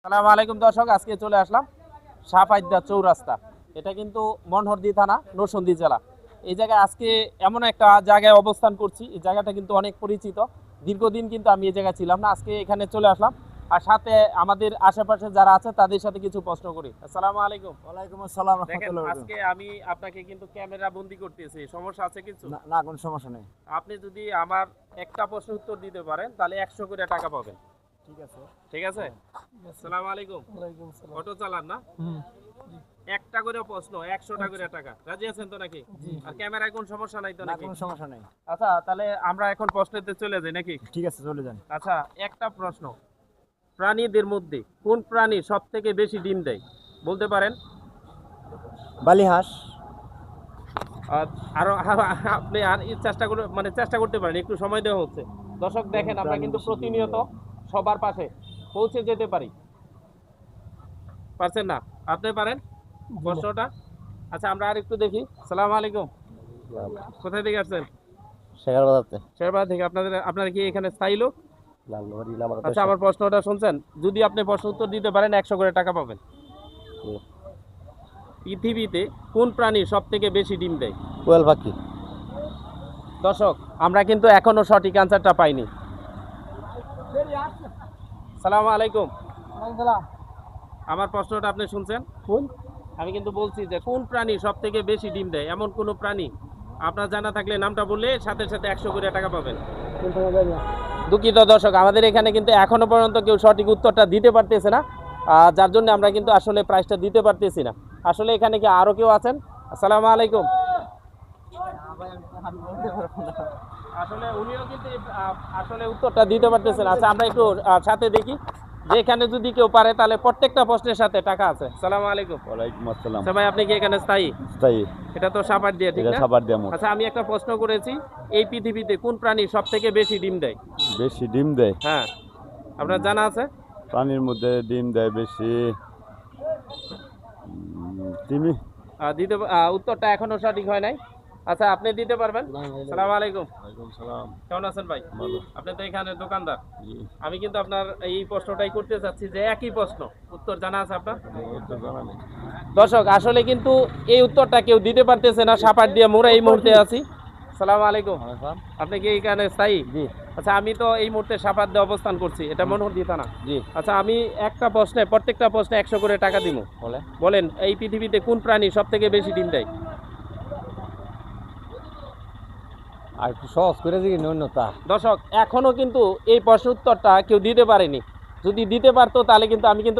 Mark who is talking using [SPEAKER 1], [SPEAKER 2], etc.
[SPEAKER 1] আসসালামু আলাইকুম দর্শক, আজকে চলে আসলাম সাপাইদা চৌরাস্তা। এটা কিন্তু মনহরদি থানা, নরসিংদী জেলা। এই জায়গায় আজকে এমন একটা জায়গায় অবস্থান করছি, এই জায়গাটা কিন্তু অনেক পরিচিত। দীর্ঘদিন কিন্তু আমি এই জায়গায় ছিলাম না, আজকে এখানে চলে আসলাম। আর সাথে আমাদের আশেপাশে যারা আছে তাদের সাথে কিছু প্রশ্ন করি। আসসালামু আলাইকুম।
[SPEAKER 2] ওয়ালাইকুম আসসালাম
[SPEAKER 1] দেখেন,
[SPEAKER 2] রাহমাতুল্লাহি ওয়া
[SPEAKER 1] আজকে আমি আপনাকে কিন্তু ক্যামেরা বন্দি করতেছি, সমস্যা আছে কিছু?
[SPEAKER 2] বারাকাতুহু। না কোনো সমস্যা নেই।
[SPEAKER 1] আপনি যদি আমার একটা প্রশ্ন উত্তর দিতে পারেন তাহলে 100 করে টাকা পাবেন।
[SPEAKER 2] ঠিক আছে।
[SPEAKER 1] ঠিক আছে? আসসালামু আলাইকুম।
[SPEAKER 2] ওয়ালাইকুম আসসালাম।
[SPEAKER 1] অটো চালান না? একটা করে প্রশ্ন, 100টা করে টাকা। রাজি আছেন তো নাকি? আর ক্যামেরায় কোন সমস্যা নাই তো
[SPEAKER 2] না
[SPEAKER 1] নাকি?
[SPEAKER 2] কোনো সমস্যা নেই।
[SPEAKER 1] আচ্ছা, তাহলে আমরা এখন প্রশ্নেতে চলে যাই নাকি?
[SPEAKER 2] ঠিক আছে চলে যান।
[SPEAKER 1] আচ্ছা, একটা প্রশ্ন। প্রাণীদের মধ্যে কোন প্রাণী সবথেকে বেশি ডিম দেয়? বলতে পারেন?
[SPEAKER 2] বালি হাঁস।
[SPEAKER 1] আর আরো আপনি আর চেষ্টা করে চেষ্টা করতে পারেন, একটু সময় দেওয়া হচ্ছে। দর্শক দেখেন, আমরা কিন্তু প্রতিনিয়ত সবার পাশে পৌঁছে যেতে পারি। পারছেন না? আপনি পারেন প্রশ্নটা? আচ্ছা, আমরা আর একটু দেখি। সালাম আলাইকুম। কোথায় থেকে আসছেন?
[SPEAKER 2] শেখার বাজাতে।
[SPEAKER 1] শেরবাজার থেকে। আপনারা কি এখানে স্থায়ী লোক?
[SPEAKER 2] লালবাড়ি নামার
[SPEAKER 1] আচ্ছা, আমার প্রশ্নটা শুনছেন? যদি আপনি প্রশ্ন উত্তর দিতে পারেন 100 করে টাকা পাবেন। পৃথিবীতে কোন প্রাণী সব থেকে বেশি ডিম দেয়?
[SPEAKER 2] কোয়েল পাখি।
[SPEAKER 1] দর্শক, আমরা কিন্তু এখনো সঠিক আনসারটা পাইনি। সালাম আলাইকুম। আমার প্রশ্নটা আপনি শুনছেন?
[SPEAKER 2] কোন?
[SPEAKER 1] আমি কিন্তু বলছি যে কোন প্রাণী সব থেকে বেশি ডিম দেয়, এমন কোন প্রাণী আপনার জানা থাকলে নামটা বললে সাথে সাথে 100 করে টাকা পাবেন। দুঃখিত দর্শক, আমাদের এখানে কিন্তু এখনো পর্যন্ত কেউ সঠিক উত্তরটা দিতে পারতেছে না, যার জন্য আমরা কিন্তু আসলে প্রাইসটা দিতে পারতেছি না। আসলে এখানে কি আরো কেউ আছেন? আসসালামু আলাইকুম। আসলে উনিও কিন্তু আসলে উত্তরটা দিতে পারতেছেন। আচ্ছা, আমরা একটু সাথে দেখি যে এখানে যদি কেউ পারে তাহলে প্রত্যেকটা প্রশ্নের সাথে টাকা আছে। সালাম আলাইকুম।
[SPEAKER 2] ওয়ালাইকুম আসসালাম।
[SPEAKER 1] আচ্ছা ভাই, আপনি কি এখানে স্থায়ী?
[SPEAKER 2] তাই
[SPEAKER 1] এটা তো সাপার দিয়ে, ঠিক
[SPEAKER 2] এটা
[SPEAKER 1] না?
[SPEAKER 2] খাবার দেমো।
[SPEAKER 1] আচ্ছা, আমি একটা প্রশ্ন করেছি, এই পৃথিবীতে কোন প্রাণী সব থেকে বেশি ডিম দেয়?
[SPEAKER 2] বেশি ডিম দেয়।
[SPEAKER 1] হ্যাঁ, আপনার জানা আছে?
[SPEAKER 2] প্রাণীর মধ্যে ডিম দেয় বেশি তিমি।
[SPEAKER 1] দিতে উত্তরটা এখনো সঠিক হয় নাই। আচ্ছা, আপনি দিতে পারবেন? সালাম আলাইকুম।
[SPEAKER 2] ওয়ালাইকুম সালাম।
[SPEAKER 1] কেমন আছেন ভাই?
[SPEAKER 2] ভালো।
[SPEAKER 1] আপনি তো এখানে দোকানদার।
[SPEAKER 2] জি।
[SPEAKER 1] আমি কিন্তু আপনার এই প্রশ্নটাই করতে চাচ্ছি যে একই প্রশ্ন, উত্তর জানা আছে আপনার?
[SPEAKER 2] উত্তর জানা নেই।
[SPEAKER 1] দর্শক, আসলে কিন্তু এই উত্তরটা কেউ দিতে পারতেছে না। সাপাট দিয়ে মোড়া এই মুহূর্তে আছি। সালাম আলাইকুম। আপনি কি এখানে স্থায়ী?
[SPEAKER 2] জি।
[SPEAKER 1] আচ্ছা, আমি তো এই মুহূর্তে সাপাট দিয়ে অবস্থান করছি, এটা মনোহরদী থানা।
[SPEAKER 2] জি।
[SPEAKER 1] আচ্ছা, আমি একটা প্রশ্নে, প্রত্যেকটা প্রশ্নে 100 করে টাকা দিব।
[SPEAKER 2] বলে
[SPEAKER 1] বলেন, এই পৃথিবীতে কোন প্রাণী সব থেকে বেশি ডিম দেয়?
[SPEAKER 2] আর একটু সহজ করে দিই ন্যূনতা।
[SPEAKER 1] দর্শক, এখনো কিন্তু এই প্রশ্ন উত্তরটা কেউ দিতে পারেনি। যদি দিতে পারতো তাহলে কিন্তু আমি কিন্তু